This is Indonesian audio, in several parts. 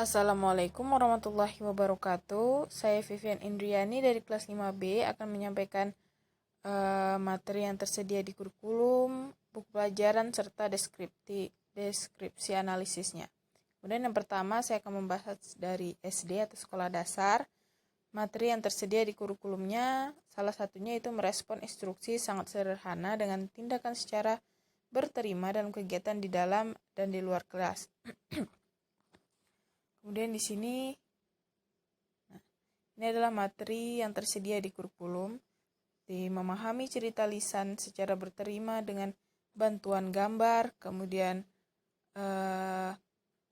Assalamualaikum warahmatullahi wabarakatuh. Saya Vivian Indriani dari kelas 5B akan menyampaikan materi yang tersedia di kurikulum, buku pelajaran, serta deskripsi analisisnya. Kemudian yang pertama saya akan membahas dari SD atau sekolah dasar. Materi yang tersedia di kurikulumnya salah satunya itu merespon instruksi sangat sederhana dengan tindakan secara berterima dalam kegiatan di dalam dan di luar kelas. Kemudian di sini, ini adalah materi yang tersedia di kurikulum, di memahami cerita lisan secara berterima dengan bantuan gambar, kemudian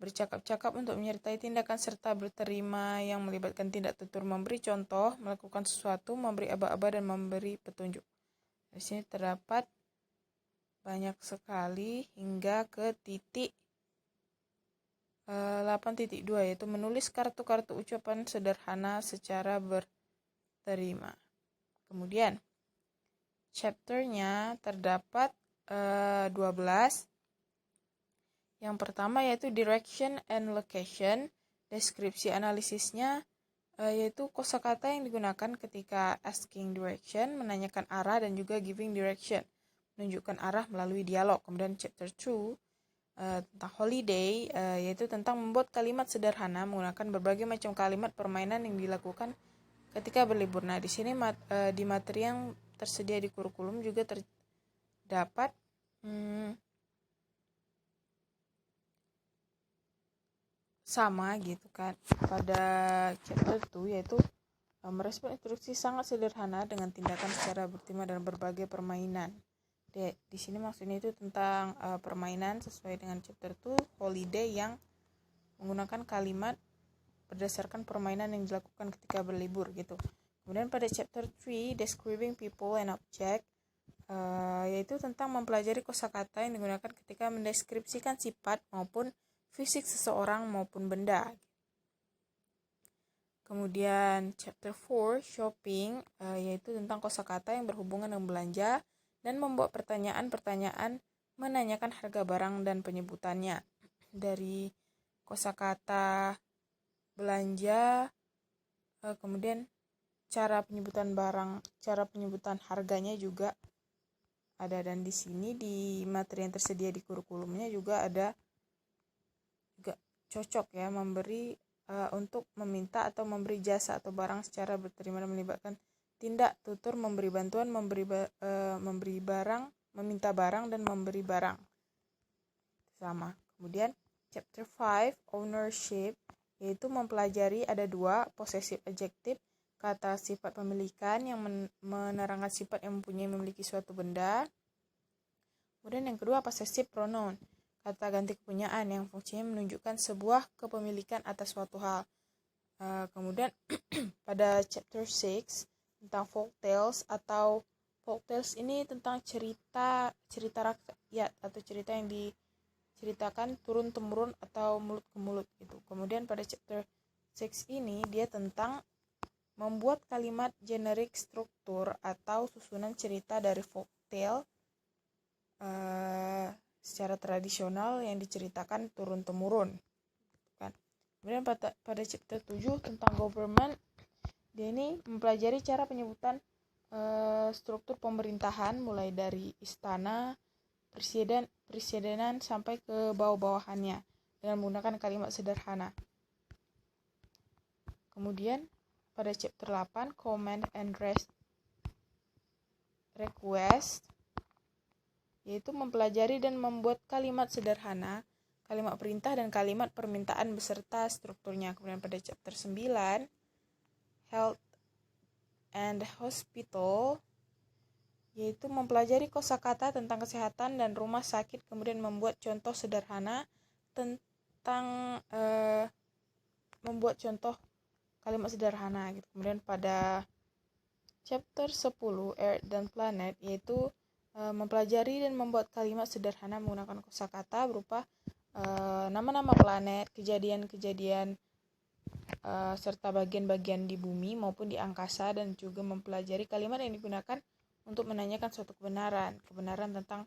bercakap-cakap untuk menyertai tindakan serta berterima yang melibatkan tindak tutur memberi contoh, melakukan sesuatu, memberi aba-aba, dan memberi petunjuk. Di sini terdapat banyak sekali hingga ke titik 8.2, yaitu menulis kartu-kartu ucapan sederhana secara berterima. Kemudian chapternya terdapat 12. Yang pertama yaitu direction and location. Deskripsi analisisnya yaitu kosakata yang digunakan ketika asking direction, menanyakan arah, dan juga giving direction, menunjukkan arah melalui dialog. Kemudian chapter 2 tentang holiday, yaitu tentang membuat kalimat sederhana menggunakan berbagai macam kalimat permainan yang dilakukan ketika berlibur. Nah, di sini di materi yang tersedia di kurikulum juga terdapat sama gitu kan pada chapter 2, yaitu merespon instruksi sangat sederhana dengan tindakan secara berterima dan berbagai permainan. Di sini maksudnya itu tentang permainan sesuai dengan chapter 2 holiday yang menggunakan kalimat berdasarkan permainan yang dilakukan ketika berlibur gitu. Kemudian pada chapter 3 describing people and object, yaitu tentang mempelajari kosakata yang digunakan ketika mendeskripsikan sifat maupun fisik seseorang maupun benda. Kemudian chapter 4 shopping, yaitu tentang kosakata yang berhubungan dengan belanja dan membuat pertanyaan-pertanyaan menanyakan harga barang dan penyebutannya. Dari kosakata belanja, kemudian cara penyebutan barang, cara penyebutan harganya juga ada. Dan di sini di materi yang tersedia di kurikulumnya juga ada juga cocok ya, memberi untuk meminta atau memberi jasa atau barang secara berterima dan melibatkan tindak tutur memberi bantuan, memberi barang, meminta barang, dan memberi barang. Sama. Kemudian chapter 5 ownership, yaitu mempelajari ada 2 possessive adjective, kata sifat pemilikan yang menerangkan sifat yang memiliki suatu benda. Kemudian yang kedua possessive pronoun, kata ganti kepunyaan yang fungsinya menunjukkan sebuah kepemilikan atas suatu hal. Kemudian pada chapter 6 tentang folktales, atau folktales ini tentang cerita rakyat atau cerita yang diceritakan turun temurun atau mulut ke mulut gitu. Kemudian pada chapter 6 ini dia tentang membuat kalimat generik struktur atau susunan cerita dari folktale secara tradisional yang diceritakan turun temurun kan. Kemudian pada chapter 7 tentang government, dia ini mempelajari cara penyebutan struktur pemerintahan mulai dari istana, presidenan sampai ke bawah-bawahannya dengan menggunakan kalimat sederhana. Kemudian pada chapter 8 command and request, yaitu mempelajari dan membuat kalimat sederhana, kalimat perintah dan kalimat permintaan beserta strukturnya. Kemudian pada chapter 9 health and hospital, yaitu mempelajari kosakata tentang kesehatan dan rumah sakit, kemudian membuat contoh sederhana tentang membuat contoh kalimat sederhana gitu. Kemudian pada chapter 10 Earth dan Planet, yaitu mempelajari dan membuat kalimat sederhana menggunakan kosakata berupa nama-nama planet, kejadian-kejadian serta bagian-bagian di bumi maupun di angkasa, dan juga mempelajari kalimat yang digunakan untuk menanyakan suatu kebenaran tentang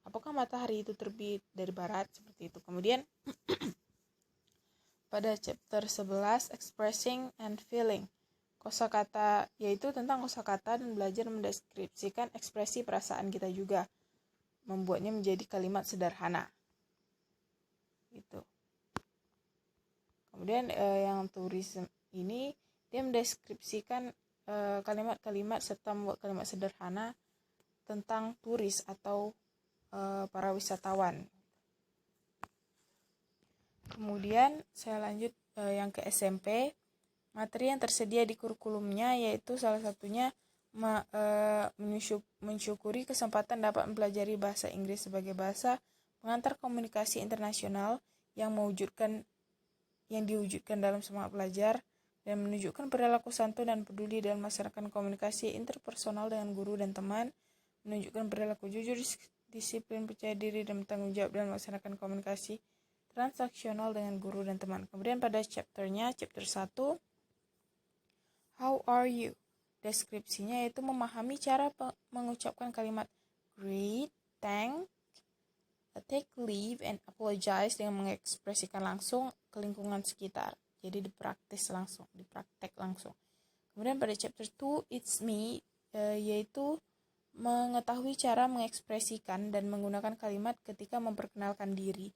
apakah matahari itu terbit dari barat, seperti itu. Kemudian pada chapter 11 expressing and feeling. Kosakata yaitu tentang kosakata dan belajar mendeskripsikan ekspresi perasaan kita juga, membuatnya menjadi kalimat sederhana. Gitu. Kemudian yang tourism ini dia mendeskripsikan kalimat-kalimat serta membuat kalimat sederhana tentang turis atau para wisatawan. Kemudian saya lanjut yang ke SMP. Materi yang tersedia di kurikulumnya yaitu salah satunya mensyukuri kesempatan dapat mempelajari bahasa Inggris sebagai bahasa pengantar komunikasi internasional yang diwujudkan dalam semangat belajar dan menunjukkan perilaku santun dan peduli dalam melaksanakan komunikasi interpersonal dengan guru dan teman, menunjukkan perilaku jujur, disiplin, percaya diri, dan bertanggung jawab dalam melaksanakan komunikasi transaksional dengan guru dan teman. Kemudian pada chapter 1, how are you? Deskripsinya yaitu memahami cara mengucapkan kalimat greet, thank, take leave, and apologize dengan mengekspresikan langsung ke lingkungan sekitar. Jadi dipraktek langsung. Kemudian pada chapter 2, it's me, yaitu mengetahui cara mengekspresikan dan menggunakan kalimat ketika memperkenalkan diri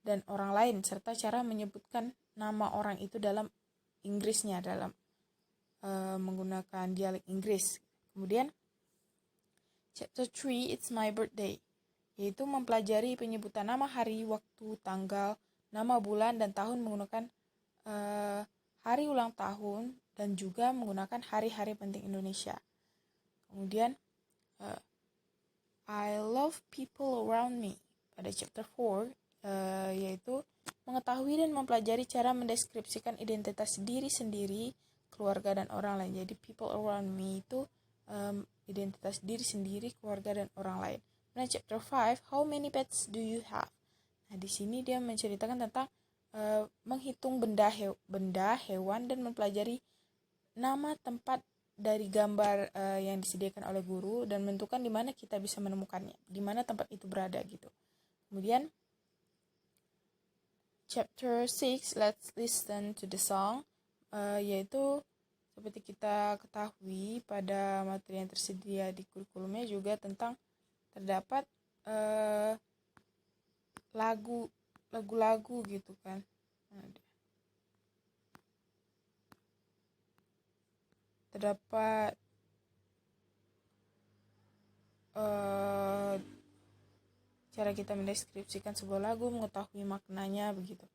dan orang lain, serta cara menyebutkan nama orang itu dalam Inggrisnya, dalam menggunakan dialek Inggris. Kemudian chapter 3, it's my birthday, yaitu mempelajari penyebutan nama hari, waktu, tanggal, nama bulan, dan tahun menggunakan hari ulang tahun dan juga menggunakan hari-hari penting Indonesia. Kemudian I love people around me pada chapter 4, yaitu mengetahui dan mempelajari cara mendeskripsikan identitas diri sendiri, keluarga, dan orang lain. Jadi people around me itu identitas diri sendiri, keluarga, dan orang lain. Nah, chapter 5, how many pets do you have? Nah, di sini dia menceritakan tentang menghitung benda, hewan, dan mempelajari nama tempat dari gambar yang disediakan oleh guru dan menentukan di mana kita bisa menemukannya, di mana tempat itu berada gitu. Kemudian chapter 6, let's listen to the song, yaitu seperti kita ketahui pada materi yang tersedia di kurikulumnya juga tentang terdapat lagu-lagu gitu kan. Terdapat cara kita mendeskripsikan sebuah lagu, mengetahui maknanya begitu.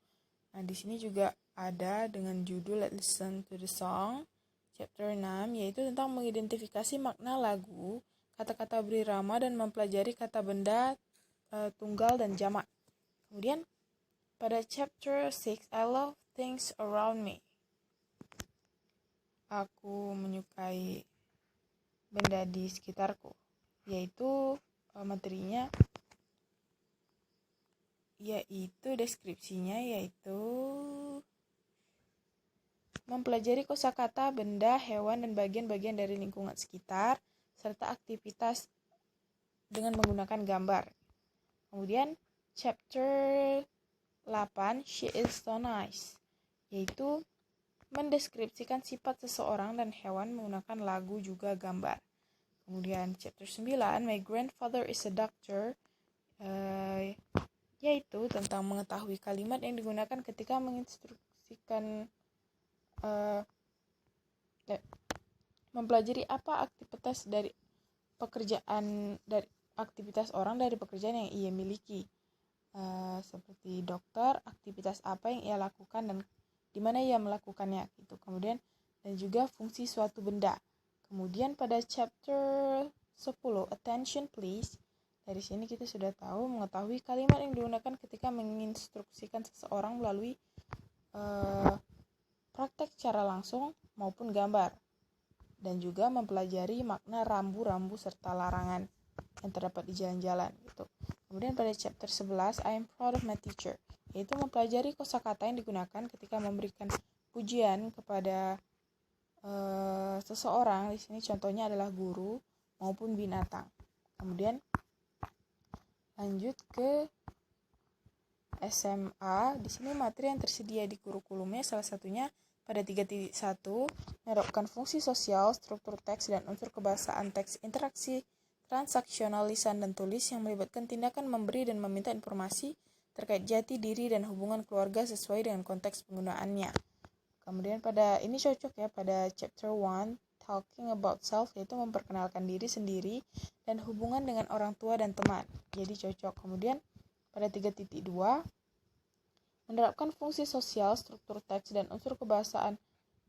Nah, di sini juga ada dengan judul Let's Listen to the Song, chapter 6, yaitu tentang mengidentifikasi makna lagu, kata-kata berirama, dan mempelajari kata benda tunggal dan jamak. Kemudian pada chapter 6, I love things around me. Aku menyukai benda di sekitarku, yaitu materinya yaitu deskripsinya yaitu mempelajari kosakata, benda, hewan, dan bagian-bagian dari lingkungan sekitar serta aktivitas dengan menggunakan gambar. Kemudian chapter 8, she is so nice, yaitu mendeskripsikan sifat seseorang dan hewan menggunakan lagu juga gambar. Kemudian chapter 9, my grandfather is a doctor, yaitu tentang mengetahui kalimat yang digunakan ketika menginstruksikan mempelajari apa aktivitas dari pekerjaan dari aktivitas orang dari pekerjaan yang ia miliki, seperti dokter, aktivitas apa yang ia lakukan dan di mana ia melakukannya gitu. Kemudian dan juga fungsi suatu benda. Kemudian pada chapter 10, attention please, dari sini kita sudah tahu mengetahui kalimat yang digunakan ketika menginstruksikan seseorang melalui praktek secara langsung maupun gambar, dan juga mempelajari makna rambu-rambu serta larangan yang terdapat di jalan-jalan gitu. Kemudian pada chapter 11, I am proud of my teacher, yaitu mempelajari kosakata yang digunakan ketika memberikan pujian kepada seseorang. Di sini contohnya adalah guru maupun binatang. Kemudian lanjut ke SMA, di sini materi yang tersedia di kurikulumnya salah satunya pada 3.1 menerapkan fungsi sosial, struktur teks dan unsur kebahasaan teks, interaksi transaksional lisan dan tulis yang melibatkan tindakan memberi dan meminta informasi terkait jati diri dan hubungan keluarga sesuai dengan konteks penggunaannya. Kemudian pada ini cocok ya pada chapter 1 talking about self, yaitu memperkenalkan diri sendiri dan hubungan dengan orang tua dan teman. Jadi cocok. Kemudian pada 3.2 menerapkan fungsi sosial, struktur teks dan unsur kebahasaan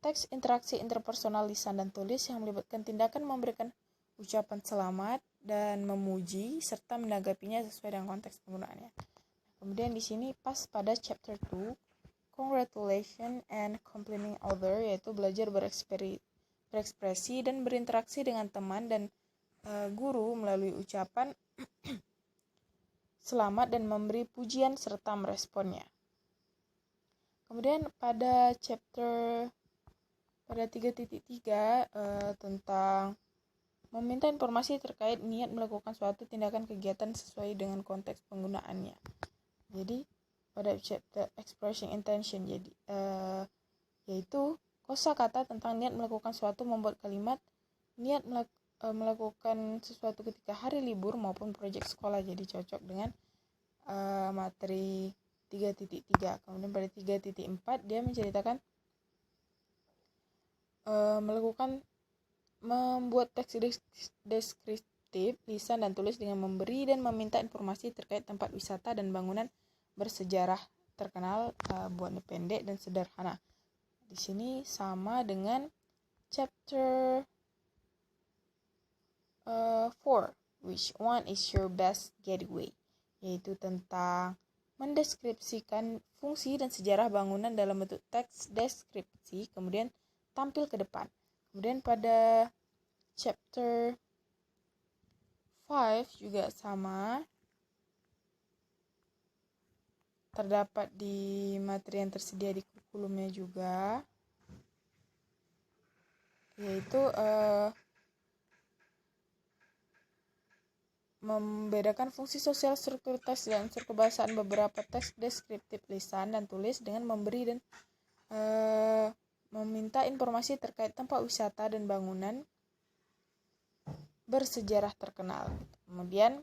teks, interaksi interpersonal lisan dan tulis yang melibatkan tindakan memberikan ucapan selamat dan memuji serta menanggapinya sesuai dengan konteks penggunaannya. Kemudian di sini pas pada chapter 2 congratulation and complaining other, yaitu belajar berekspresi dan berinteraksi dengan teman dan guru melalui ucapan selamat dan memberi pujian serta meresponnya. Kemudian pada 3.3 tentang meminta informasi terkait niat melakukan suatu tindakan kegiatan sesuai dengan konteks penggunaannya. Jadi pada chapter expressing intention, jadi yaitu kosakata tentang niat melakukan suatu membuat kalimat niat melakukan sesuatu ketika hari libur maupun proyek sekolah, jadi cocok dengan materi 3.3. Kemudian pada 3.4 dia menceritakan membuat teks deskriptif lisan dan tulis dengan memberi dan meminta informasi terkait tempat wisata dan bangunan bersejarah terkenal, buatnya pendek dan sederhana. Di sini sama dengan chapter 4, which one is your best getaway, yaitu tentang mendeskripsikan fungsi dan sejarah bangunan dalam bentuk teks deskripsi, kemudian tampil ke depan. Kemudian pada chapter 5 juga sama, terdapat di materi yang tersedia di kurikulumnya juga, yaitu membedakan fungsi sosial, struktur teks dan unsur kebahasaan beberapa teks deskriptif lisan dan tulis dengan memberi dan meminta informasi terkait tempat wisata dan bangunan bersejarah terkenal. Kemudian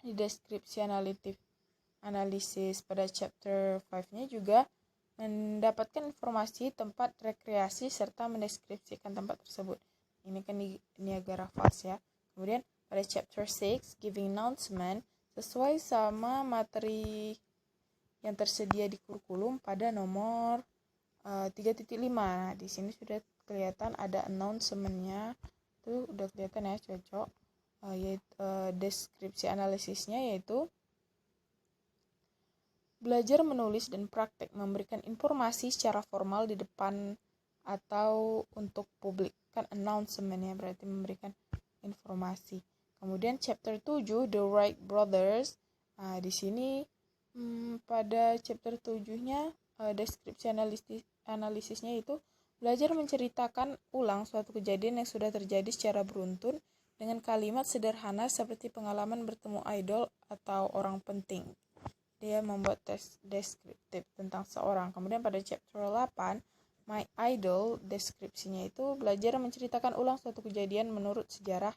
di deskripsi analisis pada chapter 5-nya juga mendapatkan informasi tempat rekreasi serta mendeskripsikan tempat tersebut. Ini kan di Niagara Falls ya. Kemudian pada chapter 6 giving announcement, sesuai sama materi yang tersedia di kurikulum pada nomor 3.5. Di sini sudah kelihatan ada announcement-nya, itu udah kelihatan ya, cocok. Deskripsi analisisnya yaitu belajar menulis dan praktek memberikan informasi secara formal di depan atau untuk publik. Kan announcement ya, berarti memberikan informasi. Kemudian chapter 7 The Wright Brothers. Di sini pada chapter 7-nya deskripsi analisisnya itu belajar menceritakan ulang suatu kejadian yang sudah terjadi secara beruntun dengan kalimat sederhana seperti pengalaman bertemu idol atau orang penting. Dia membuat teks deskriptif tentang seorang. Kemudian pada chapter 8 My Idol, deskripsinya itu belajar menceritakan ulang suatu kejadian menurut sejarah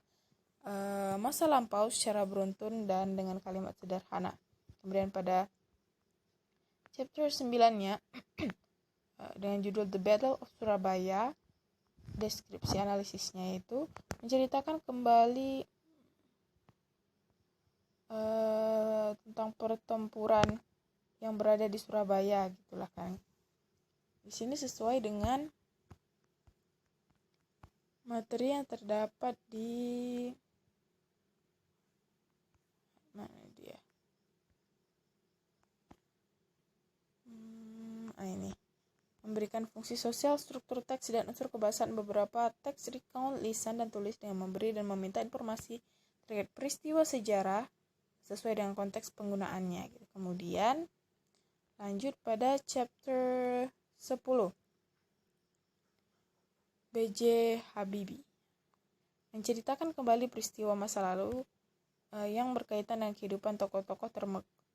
masa lampau secara beruntun dan dengan kalimat sederhana. Kemudian pada chapter 9-nya dengan judul The Battle of Surabaya, deskripsi analisisnya itu menceritakan kembali tentang pertempuran yang berada di Surabaya, gitulah kan. Di sini sesuai dengan materi yang terdapat di mana dia? Ini memberikan fungsi sosial, struktur teks dan unsur kebahasaan beberapa teks recount lisan dan tulis dengan memberi dan meminta informasi terkait peristiwa sejarah sesuai dengan konteks penggunaannya. Kemudian lanjut pada chapter 10 B.J. Habibie, menceritakan kembali peristiwa masa lalu yang berkaitan dengan kehidupan tokoh-tokoh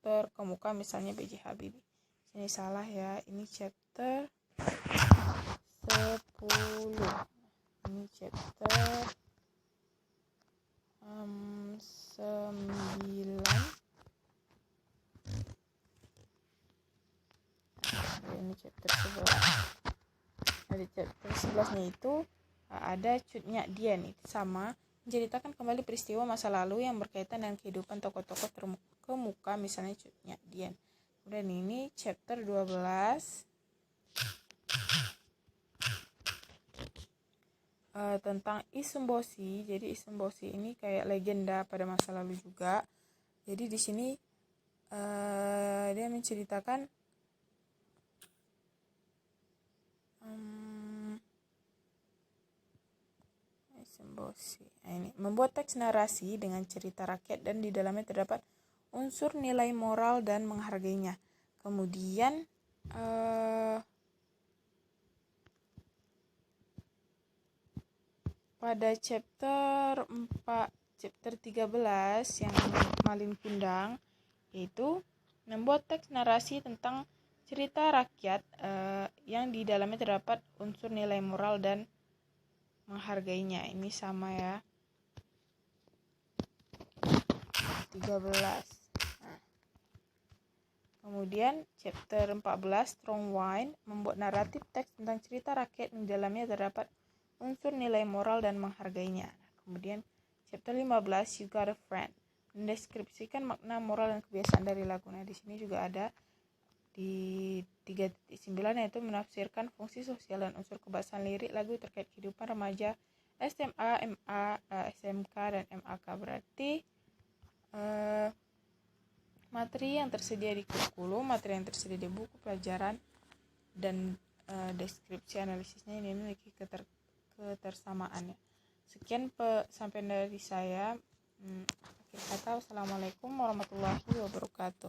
terkemuka, misalnya B.J. Habibie. Ini salah ya, ini chapter 10. Ini chapter 9. Ini chapter 11. Di chapter 11-nya itu ada Cut Nyak Dien, itu sama, menceritakan kembali peristiwa masa lalu yang berkaitan dengan kehidupan tokoh-tokoh terkemuka, misalnya Cut Nyak Dien. Kemudian ini chapter 12 tentang Issembosi. Jadi Issembosi ini kayak legenda pada masa lalu juga. Jadi di sini dia menceritakan Issembosi. Nah, ini membuat teks narasi dengan cerita rakyat dan di dalamnya terdapat unsur nilai moral dan menghargainya. Kemudian pada chapter 13 yang Malin Kundang, yaitu membuat teks narasi tentang cerita rakyat yang di dalamnya terdapat unsur nilai moral dan menghargainya. Ini sama ya, 13. Kemudian chapter 14 Strong Wine membuat naratif teks tentang cerita rakyat yang di dalamnya terdapat unsur nilai moral dan menghargainya. Kemudian chapter 15 You Got a Friend mendeskripsikan makna moral dan kebiasaan dari lagu. Nah, di sini juga ada di 3.9 yaitu menafsirkan fungsi sosial dan unsur kebangsaan lirik lagu terkait kehidupan remaja SMA, MA, SMK dan MAK. Berarti materi yang tersedia di kurikulum, materi yang tersedia di buku pelajaran dan deskripsi analisisnya ini memiliki ketersamaannya. Sekian sampai dari saya. Akhir kata, wassalamualaikum warahmatullahi wabarakatuh.